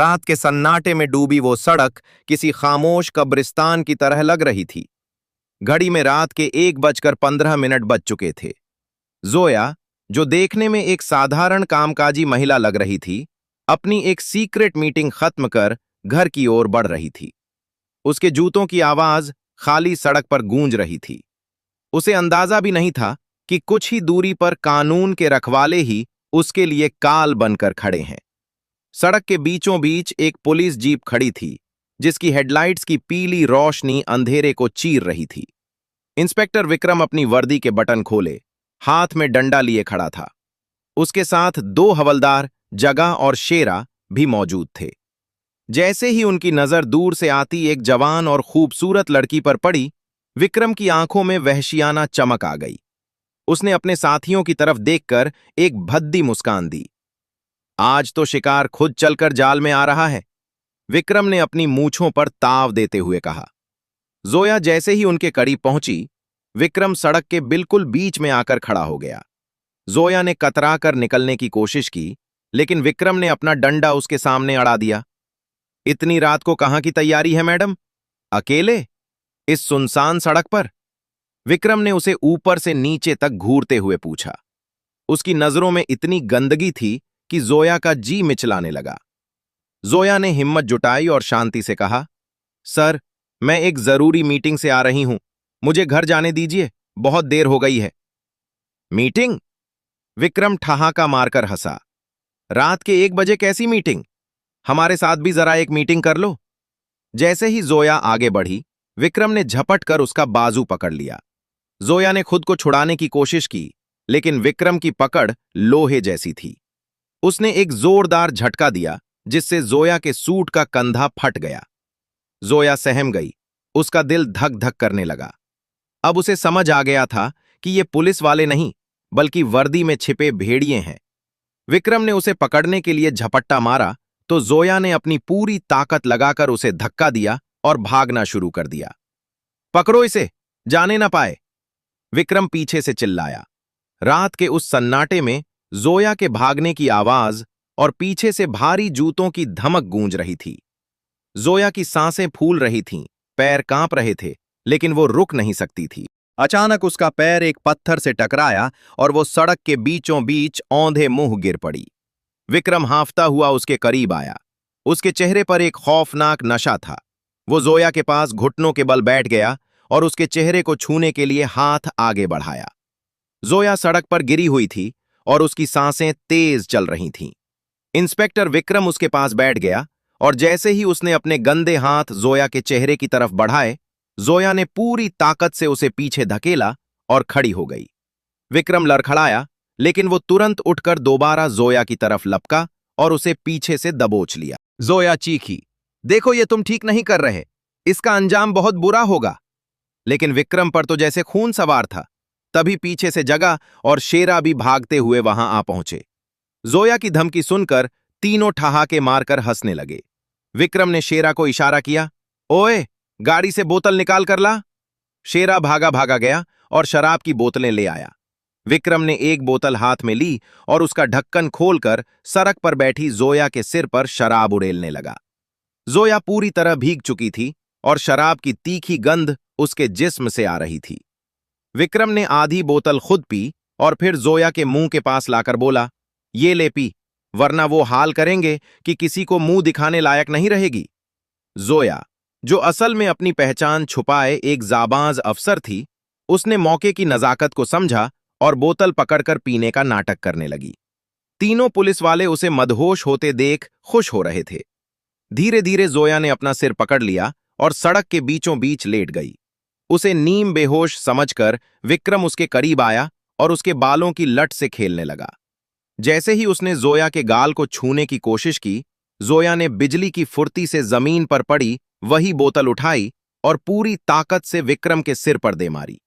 रात के सन्नाटे में डूबी वो सड़क किसी खामोश कब्रिस्तान की तरह लग रही थी। घड़ी में रात के 1:15 बज चुके थे। जोया, जो देखने में एक साधारण कामकाजी महिला लग रही थी, अपनी एक सीक्रेट मीटिंग खत्म कर घर की ओर बढ़ रही थी। उसके जूतों की आवाज खाली सड़क पर गूंज रही थी। उसे अंदाजा भी नहीं था कि कुछ ही दूरी पर कानून के रखवाले ही उसके लिए काल बनकर खड़े हैं। सड़क के बीचों बीच एक पुलिस जीप खड़ी थी, जिसकी हेडलाइट्स की पीली रोशनी अंधेरे को चीर रही थी। इंस्पेक्टर विक्रम अपनी वर्दी के बटन खोले, हाथ में डंडा लिए खड़ा था। उसके साथ 2 हवलदार, जगा और शेरा भी मौजूद थे। जैसे ही उनकी नजर दूर से आती एक जवान और खूबसूरत लड़की पर पड़ी, विक्रम की आंखों में वहशियाना चमक आ गई। उसने अपने साथियों की तरफ देखकर एक भद्दी मुस्कान दी। आज तो शिकार खुद चलकर जाल में आ रहा है, विक्रम ने अपनी मूंछों पर ताव देते हुए कहा। जोया जैसे ही उनके करीब पहुंची, विक्रम सड़क के बिल्कुल बीच में आकर खड़ा हो गया। जोया ने कतरा कर निकलने की कोशिश की, लेकिन विक्रम ने अपना डंडा उसके सामने अड़ा दिया। इतनी रात को कहां की तैयारी है मैडम? अकेले इस सुनसान सड़क पर? विक्रम ने उसे ऊपर से नीचे तक घूरते हुए पूछा। उसकी नजरों में इतनी गंदगी थी कि जोया का जी मिचलाने लगा। जोया ने हिम्मत जुटाई और शांति से कहा, सर, मैं एक जरूरी मीटिंग से आ रही हूं, मुझे घर जाने दीजिए, बहुत देर हो गई है। मीटिंग? विक्रम ठहाका मारकर हंसा। रात के 1 बजे कैसी मीटिंग? हमारे साथ भी जरा एक मीटिंग कर लो। जैसे ही जोया आगे बढ़ी, विक्रम ने झपट कर उसका बाजू पकड़ लिया। जोया ने खुद को छुड़ाने की कोशिश की, लेकिन विक्रम की पकड़ लोहे जैसी थी। उसने एक जोरदार झटका दिया, जिससे जोया के सूट का कंधा फट गया। जोया सहम गई, उसका दिल धक धक करने लगा। अब उसे समझ आ गया था कि ये पुलिस वाले नहीं, बल्कि वर्दी में छिपे भेड़िए हैं। विक्रम ने उसे पकड़ने के लिए झपट्टा मारा तो जोया ने अपनी पूरी ताकत लगाकर उसे धक्का दिया और भागना शुरू कर दिया। पकड़ो इसे, जाने ना पाए, विक्रम पीछे से चिल्लाया। रात के उस सन्नाटे में जोया के भागने की आवाज और पीछे से भारी जूतों की धमक गूंज रही थी। जोया की सांसें फूल रही थीं, पैर कांप रहे थे, लेकिन वो रुक नहीं सकती थी। अचानक उसका पैर एक पत्थर से टकराया और वो सड़क के बीचों बीच औंधे मुंह गिर पड़ी। विक्रम हांफता हुआ उसके करीब आया। उसके चेहरे पर एक खौफनाक नशा था। वो जोया के पास घुटनों के बल बैठ गया और उसके चेहरे को छूने के लिए हाथ आगे बढ़ाया। जोया सड़क पर गिरी हुई थी और उसकी सांसें तेज चल रही थीं। इंस्पेक्टर विक्रम उसके पास बैठ गया और जैसे ही उसने अपने गंदे हाथ जोया के चेहरे की तरफ बढ़ाए, जोया ने पूरी ताकत से उसे पीछे धकेला और खड़ी हो गई। विक्रम लड़खड़ाया, लेकिन वो तुरंत उठकर दोबारा जोया की तरफ लपका और उसे पीछे से दबोच लिया। जोया चीखी, देखो ये तुम ठीक नहीं कर रहे, इसका अंजाम बहुत बुरा होगा। लेकिन विक्रम पर तो जैसे खून सवार था। तभी पीछे से जगा और शेरा भी भागते हुए वहां आ पहुंचे। जोया की धमकी सुनकर तीनों ठहाके मारकर हंसने लगे। विक्रम ने शेरा को इशारा किया, ओए, गाड़ी से बोतल निकाल कर ला। शेरा भागा भागा गया और शराब की बोतलें ले आया। विक्रम ने एक बोतल हाथ में ली और उसका ढक्कन खोलकर सड़क पर बैठी जोया के सिर पर शराब उड़ेलने लगा। जोया पूरी तरह भीग चुकी थी और शराब की तीखी गंध उसके जिस्म से आ रही थी। विक्रम ने आधी बोतल खुद पी और फिर जोया के मुंह के पास लाकर बोला, ये ले पी, वरना वो हाल करेंगे कि किसी को मुंह दिखाने लायक नहीं रहेगी। जोया, जो असल में अपनी पहचान छुपाए एक जाबाज अफसर थी, उसने मौके की नजाकत को समझा और बोतल पकड़कर पीने का नाटक करने लगी। तीनों पुलिस वाले उसे मदहोश होते देख खुश हो रहे थे। धीरे धीरे जोया ने अपना सिर पकड़ लिया और सड़क के बीचों बीच लेट गई। उसे नीम बेहोश समझकर विक्रम उसके करीब आया और उसके बालों की लट से खेलने लगा। जैसे ही उसने जोया के गाल को छूने की कोशिश की, जोया ने बिजली की फुर्ती से जमीन पर पड़ी वही बोतल उठाई और पूरी ताकत से विक्रम के सिर पर दे मारी।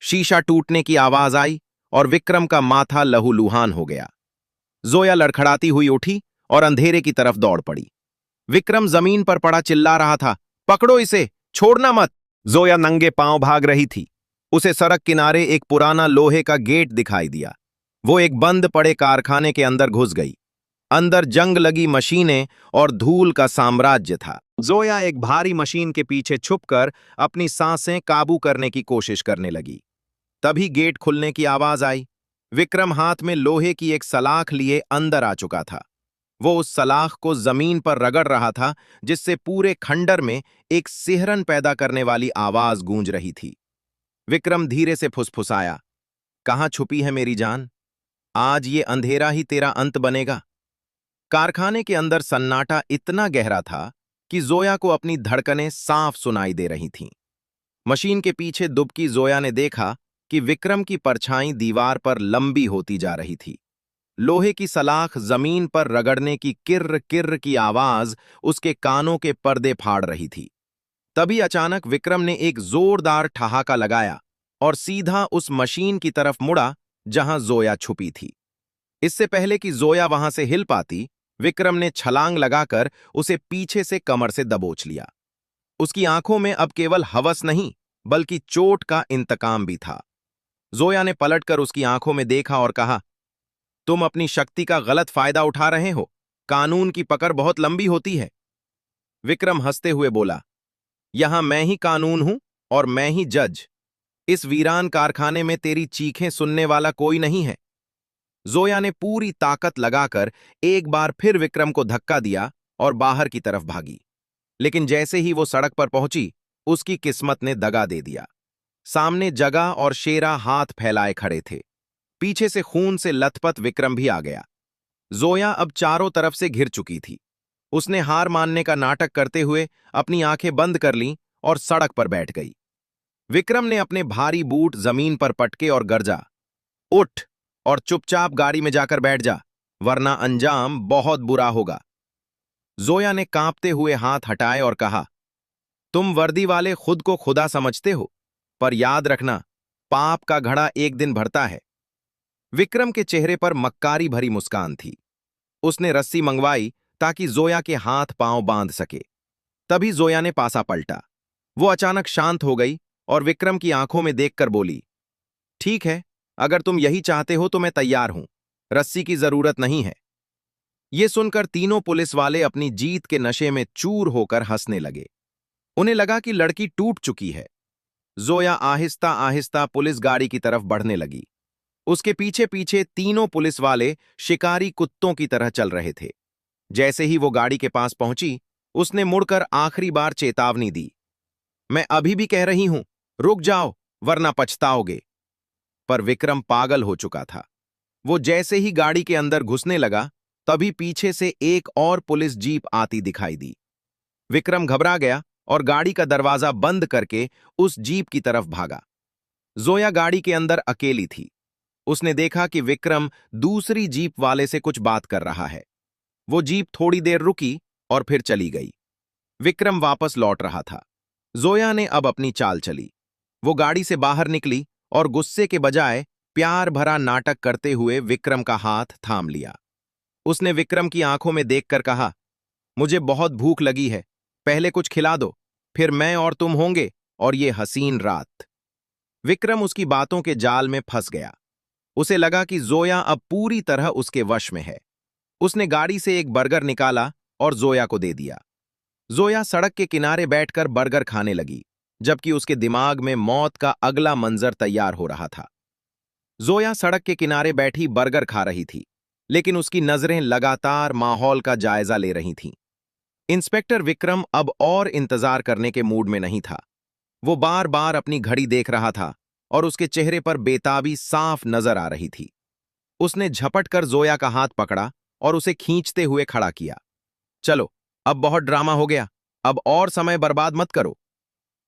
शीशा टूटने की आवाज आई और विक्रम का माथा लहूलुहान हो गया। जोया लड़खड़ाती हुई उठी और अंधेरे की तरफ दौड़ पड़ी। विक्रम जमीन पर पड़ा चिल्ला रहा था, पकड़ो इसे, छोड़ना मत। जोया नंगे पांव भाग रही थी। उसे सड़क किनारे एक पुराना लोहे का गेट दिखाई दिया। वो एक बंद पड़े कारखाने के अंदर घुस गई। अंदर जंग लगी मशीनें और धूल का साम्राज्य था। जोया एक भारी मशीन के पीछे छुपकर अपनी सांसें काबू करने की कोशिश करने लगी। तभी गेट खुलने की आवाज आई। विक्रम हाथ में लोहे की एक सलाख लिए अंदर आ चुका था। वो उस सलाख को जमीन पर रगड़ रहा था, जिससे पूरे खंडर में एक सिहरन पैदा करने वाली आवाज गूंज रही थी। विक्रम धीरे से फुसफुसाया, कहां छुपी है मेरी जान? आज ये अंधेरा ही तेरा अंत बनेगा। कारखाने के अंदर सन्नाटा इतना गहरा था कि जोया को अपनी धड़कनें साफ सुनाई दे रही थीं। मशीन के पीछे दुबकी जोया ने देखा कि विक्रम की परछाई दीवार पर लंबी होती जा रही थी। लोहे की सलाख जमीन पर रगड़ने की किर्र किर्र की आवाज उसके कानों के पर्दे फाड़ रही थी। तभी अचानक विक्रम ने एक जोरदार ठहाका लगाया और सीधा उस मशीन की तरफ मुड़ा जहां जोया छुपी थी। इससे पहले कि जोया वहां से हिल पाती, विक्रम ने छलांग लगाकर उसे पीछे से कमर से दबोच लिया। उसकी आंखों में अब केवल हवस नहीं, बल्कि चोट का इंतकाम भी था। जोया ने पलटकर उसकी आंखों में देखा और कहा, तुम अपनी शक्ति का गलत फायदा उठा रहे हो। कानून की पकड़ बहुत लंबी होती है। विक्रम हंसते हुए बोला, यहां मैं ही कानून हूं और मैं ही जज। इस वीरान कारखाने में तेरी चीखें सुनने वाला कोई नहीं है। जोया ने पूरी ताकत लगाकर एक बार फिर विक्रम को धक्का दिया और बाहर की तरफ भागी। लेकिन जैसे ही वो सड़क पर पहुंची, उसकी किस्मत ने दगा दे दिया। सामने जगा और शेरा हाथ फैलाए खड़े थे। पीछे से खून से लथपथ विक्रम भी आ गया। जोया अब चारों तरफ से घिर चुकी थी। उसने हार मानने का नाटक करते हुए अपनी आंखें बंद कर लीं और सड़क पर बैठ गई। विक्रम ने अपने भारी बूट जमीन पर पटके और गरजा, उठ और चुपचाप गाड़ी में जाकर बैठ जा, वरना अंजाम बहुत बुरा होगा। जोया ने कांपते हुए हाथ हटाए और कहा, तुम वर्दी वाले खुद को खुदा समझते हो, पर याद रखना, पाप का घड़ा एक दिन भरता है। विक्रम के चेहरे पर मक्कारी भरी मुस्कान थी। उसने रस्सी मंगवाई ताकि जोया के हाथ पांव बांध सके। तभी जोया ने पासा पलटा। वो अचानक शांत हो गई और विक्रम की आंखों में देखकर बोली, ठीक है, अगर तुम यही चाहते हो तो मैं तैयार हूं। रस्सी की जरूरत नहीं है। ये सुनकर तीनों पुलिस वाले अपनी जीत के नशे में चूर होकर हंसने लगे। उन्हें लगा कि लड़की टूट चुकी है। जोया आहिस्ता आहिस्ता पुलिस गाड़ी की तरफ बढ़ने लगी। उसके पीछे पीछे तीनों पुलिस वाले शिकारी कुत्तों की तरह चल रहे थे। जैसे ही वो गाड़ी के पास पहुंची, उसने मुड़कर आखिरी बार चेतावनी दी, मैं अभी भी कह रही हूं, रुक जाओ, वरना पछताओगे। पर विक्रम पागल हो चुका था। वो जैसे ही गाड़ी के अंदर घुसने लगा, तभी पीछे से एक और पुलिस जीप आती दिखाई दी। विक्रम घबरा गया और गाड़ी का दरवाजा बंद करके उस जीप की तरफ भागा। जोया गाड़ी के अंदर अकेली थी। उसने देखा कि विक्रम दूसरी जीप वाले से कुछ बात कर रहा है। वो जीप थोड़ी देर रुकी और फिर चली गई। विक्रम वापस लौट रहा था। जोया ने अब अपनी चाल चली। वो गाड़ी से बाहर निकली और गुस्से के बजाय प्यार भरा नाटक करते हुए विक्रम का हाथ थाम लिया। उसने विक्रम की आंखों में देखकर कहा, मुझे बहुत भूख लगी है, पहले कुछ खिला दो, फिर मैं और तुम होंगे और ये हसीन रात। विक्रम उसकी बातों के जाल में फंस गया। उसे लगा कि जोया अब पूरी तरह उसके वश में है। उसने गाड़ी से एक बर्गर निकाला और जोया को दे दिया। जोया सड़क के किनारे बैठकर बर्गर खाने लगी, जबकि उसके दिमाग में मौत का अगला मंजर तैयार हो रहा था। जोया सड़क के किनारे बैठी बर्गर खा रही थी, लेकिन उसकी नजरें लगातार माहौल का जायजा ले रही थीं। इंस्पेक्टर विक्रम अब और इंतजार करने के मूड में नहीं था। वो बार बार अपनी घड़ी देख रहा था और उसके चेहरे पर बेताबी साफ नजर आ रही थी। उसने झपट कर जोया का हाथ पकड़ा और उसे खींचते हुए खड़ा किया। चलो, अब बहुत ड्रामा हो गया, अब और समय बर्बाद मत करो।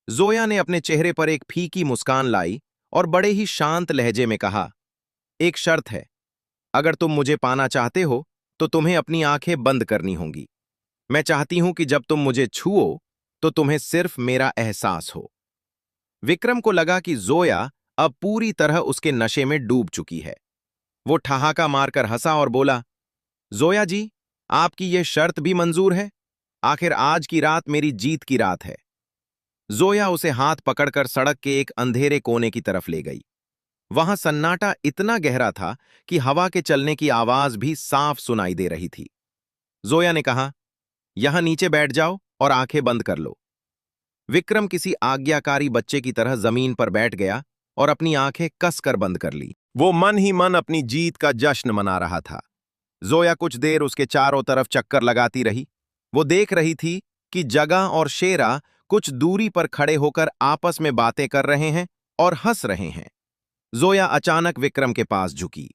जोया ने अपने चेहरे पर एक फीकी मुस्कान लाई और बड़े ही शांत लहजे में कहा, एक शर्त है, अगर तुम मुझे पाना चाहते हो तो तुम्हें अपनी आंखें बंद करनी होंगी। मैं चाहती हूं कि जब तुम मुझे छुओ तो तुम्हें सिर्फ मेरा एहसास हो। विक्रम को लगा कि जोया अब पूरी तरह उसके नशे में डूब चुकी है। वो ठहाका मारकर हंसा और बोला, जोया जी, आपकी ये शर्त भी मंजूर है? आखिर आज की रात मेरी जीत की रात है। जोया उसे हाथ पकड़कर सड़क के एक अंधेरे कोने की तरफ ले गई। वहां सन्नाटा इतना गहरा था कि हवा के चलने की आवाज भी साफ सुनाई दे रही थी। जोया ने कहा, यहां नीचे बैठ जाओ और आंखें बंद कर लो। विक्रम किसी आज्ञाकारी बच्चे की तरह जमीन पर बैठ गया और अपनी आंखें कसकर बंद कर ली। वो मन ही मन अपनी जीत का जश्न मना रहा था। जोया कुछ देर उसके चारों तरफ चक्कर लगाती रही। वो देख रही थी कि जगा और शेरा कुछ दूरी पर खड़े होकर आपस में बातें कर रहे हैं और हंस रहे हैं। जोया अचानक विक्रम के पास झुकी।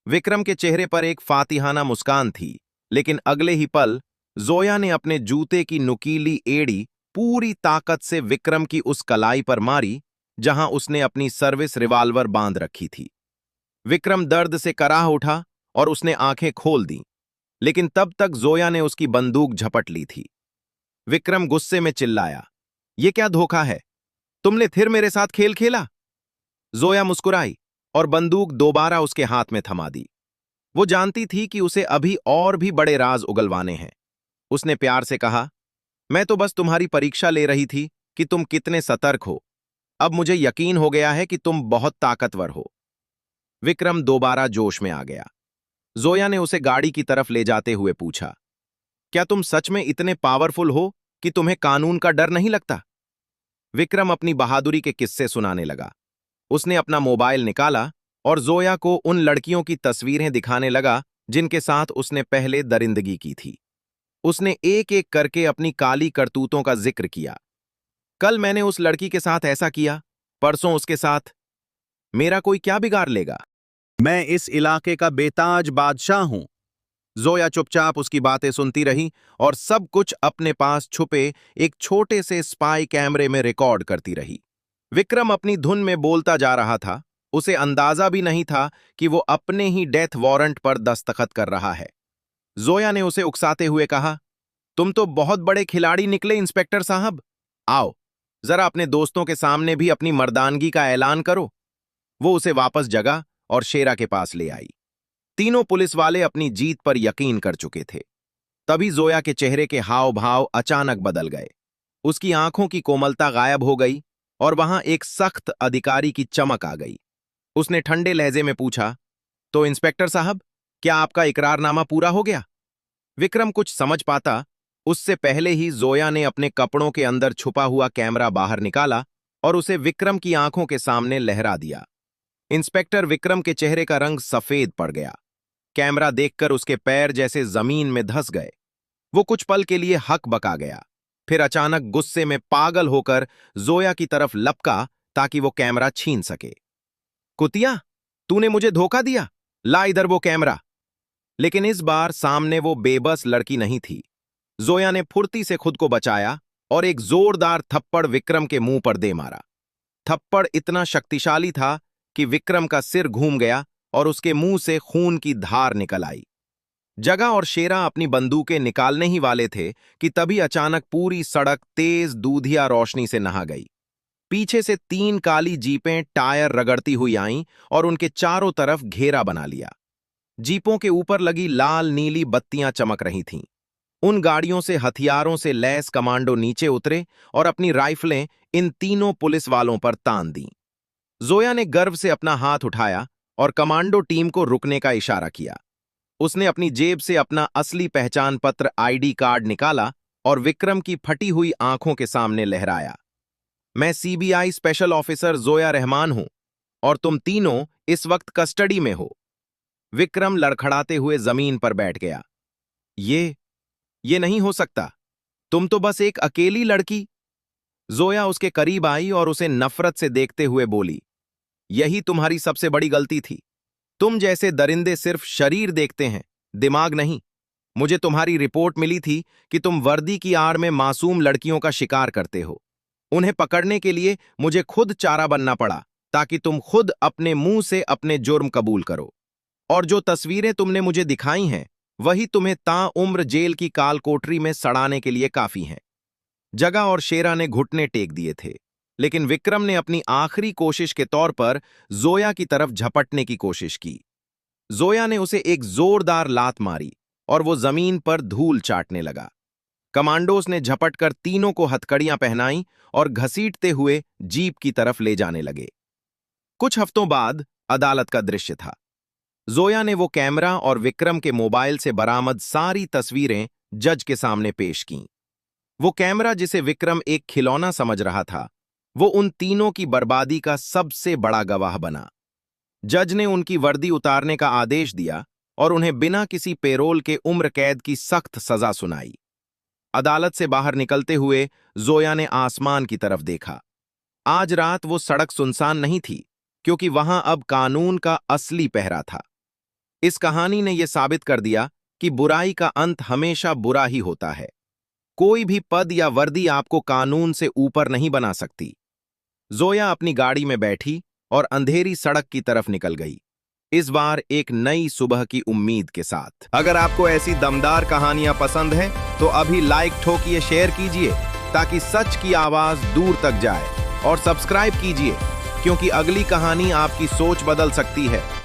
विक्रम के चेहरे पर एक फातिहाना मुस्कान थी, लेकिन अगले ही पल जोया ने अपने जूते की नुकीली एड़ी पूरी ताकत से विक्रम की उस कलाई पर मारी जहां उसने अपनी सर्विस रिवाल्वर बांध रखी थी। विक्रम दर्द से कराह उठा और उसने आंखें खोल दी, लेकिन तब तक जोया ने उसकी बंदूक झपट ली थी। विक्रम गुस्से में चिल्लाया, यह क्या धोखा है? तुमने फिर मेरे साथ खेल खेला? जोया मुस्कुराई और बंदूक दोबारा उसके हाथ में थमा दी। वो जानती थी कि उसे अभी और भी बड़े राज उगलवाने हैं। उसने प्यार से कहा, मैं तो बस तुम्हारी परीक्षा ले रही थी कि तुम कितने सतर्क हो। अब मुझे यकीन हो गया है कि तुम बहुत ताकतवर हो। विक्रम दोबारा जोश में आ गया। जोया ने उसे गाड़ी की तरफ ले जाते हुए पूछा, क्या तुम सच में इतने पावरफुल हो कि तुम्हें कानून का डर नहीं लगता? विक्रम अपनी बहादुरी के किस्से सुनाने लगा। उसने अपना मोबाइल निकाला और जोया को उन लड़कियों की तस्वीरें दिखाने लगा जिनके साथ उसने पहले दरिंदगी की थी। उसने एक एक करके अपनी काली करतूतों का जिक्र किया। कल मैंने उस लड़की के साथ ऐसा किया, परसों उसके साथ। मेरा कोई क्या बिगाड़ लेगा? मैं इस इलाके का बेताज बादशाह हूं। जोया चुपचाप उसकी बातें सुनती रही और सब कुछ अपने पास छुपे एक छोटे से स्पाई कैमरे में रिकॉर्ड करती रही। विक्रम अपनी धुन में बोलता जा रहा था। उसे अंदाजा भी नहीं था कि वो अपने ही डेथ वारंट पर दस्तखत कर रहा है। जोया ने उसे उकसाते हुए कहा, तुम तो बहुत बड़े खिलाड़ी निकले इंस्पेक्टर साहब। आओ, जरा अपने दोस्तों के सामने भी अपनी मर्दानगी का ऐलान करो। वो उसे वापस जगा और शेरा के पास ले आई। तीनों पुलिस वाले अपनी जीत पर यकीन कर चुके थे। तभी जोया के चेहरे के हाव भाव अचानक बदल गए। उसकी आंखों की कोमलता गायब हो गई और वहां एक सख्त अधिकारी की चमक आ गई। उसने ठंडे लहजे में पूछा, तो इंस्पेक्टर साहब, क्या आपका इकरारनामा पूरा हो गया? विक्रम कुछ समझ पाता उससे पहले ही जोया ने अपने कपड़ों के अंदर छुपा हुआ कैमरा बाहर निकाला और उसे विक्रम की आंखों के सामने लहरा दिया। इंस्पेक्टर विक्रम के चेहरे का रंग सफेद पड़ गया। कैमरा देखकर उसके पैर जैसे जमीन में धंस गए। वो कुछ पल के लिए हक बका गया, फिर अचानक गुस्से में पागल होकर जोया की तरफ लपका ताकि वो कैमरा छीन सके। कुतिया, तूने मुझे धोखा दिया, ला इधर वो कैमरा। लेकिन इस बार सामने वो बेबस लड़की नहीं थी। जोया ने फुर्ती से खुद को बचाया और एक जोरदार थप्पड़ विक्रम के मुंह पर दे मारा। थप्पड़ इतना शक्तिशाली था कि विक्रम का सिर घूम गया और उसके मुंह से खून की धार निकल आई। जगा और शेरा अपनी बंदूकें निकालने ही वाले थे कि तभी अचानक पूरी सड़क तेज दूधिया रोशनी से नहा गई। पीछे से 3 काली जीपें टायर रगड़ती हुई आईं और उनके चारों तरफ घेरा बना लिया। जीपों के ऊपर लगी लाल नीली बत्तियां चमक रही थीं। उन गाड़ियों से हथियारों से लैस कमांडो नीचे उतरे और अपनी राइफलें इन तीनों पुलिस वालों पर तान दीं। जोया ने गर्व से अपना हाथ उठाया और कमांडो टीम को रुकने का इशारा किया। उसने अपनी जेब से अपना असली पहचान पत्र आईडी कार्ड निकाला और विक्रम की फटी हुई आंखों के सामने लहराया। मैं CBI special officer Zoya Rahman हूं और तुम तीनों इस वक्त कस्टडी में हो। विक्रम लड़खड़ाते हुए जमीन पर बैठ गया। ये नहीं हो सकता। तुम तो बस एक अकेली लड़की। जोया उसके करीब आई और उसे नफरत से देखते हुए बोली, यही तुम्हारी सबसे बड़ी गलती थी। तुम जैसे दरिंदे सिर्फ शरीर देखते हैं, दिमाग नहीं। मुझे तुम्हारी रिपोर्ट मिली थी कि तुम वर्दी की आड़ में मासूम लड़कियों का शिकार करते हो। उन्हें पकड़ने के लिए मुझे खुद चारा बनना पड़ा ताकि तुम खुद अपने मुंह से अपने जुर्म कबूल करो। और जो तस्वीरें तुमने मुझे दिखाई हैं, वही तुम्हें ताउम्र जेल की काल कोठरी में सड़ाने के लिए काफी हैं। जगा और शेरा ने घुटने टेक दिए थे, लेकिन विक्रम ने अपनी आखिरी कोशिश के तौर पर जोया की तरफ झपटने की कोशिश की। जोया ने उसे एक जोरदार लात मारी और वो जमीन पर धूल चाटने लगा। कमांडोज ने झपटकर तीनों को हथकड़ियां पहनाई और घसीटते हुए जीप की तरफ ले जाने लगे। कुछ हफ्तों बाद अदालत का दृश्य था। जोया ने वो कैमरा और विक्रम के मोबाइल से बरामद सारी तस्वीरें जज के सामने पेश कीं। वो कैमरा, जिसे विक्रम एक खिलौना समझ रहा था, वो उन तीनों की बर्बादी का सबसे बड़ा गवाह बना। जज ने उनकी वर्दी उतारने का आदेश दिया और उन्हें बिना किसी पेरोल के उम्र कैद की सख्त सजा सुनाई। अदालत से बाहर निकलते हुए जोया ने आसमान की तरफ देखा। आज रात वो सड़क सुनसान नहीं थी, क्योंकि वहां अब कानून का असली पहरा था। इस कहानी ने यह साबित कर दिया कि बुराई का अंत हमेशा बुरा ही होता है। कोई भी पद या वर्दी आपको कानून से ऊपर नहीं बना सकती। जोया अपनी गाड़ी में बैठी और अंधेरी सड़क की तरफ निकल गई, इस बार एक नई सुबह की उम्मीद के साथ। अगर आपको ऐसी दमदार कहानियां पसंद हैं, तो अभी लाइक ठोकिए, शेयर कीजिए, ताकि सच की आवाज दूर तक जाए, और सब्सक्राइब कीजिए, क्योंकि अगली कहानी आपकी सोच बदल सकती है।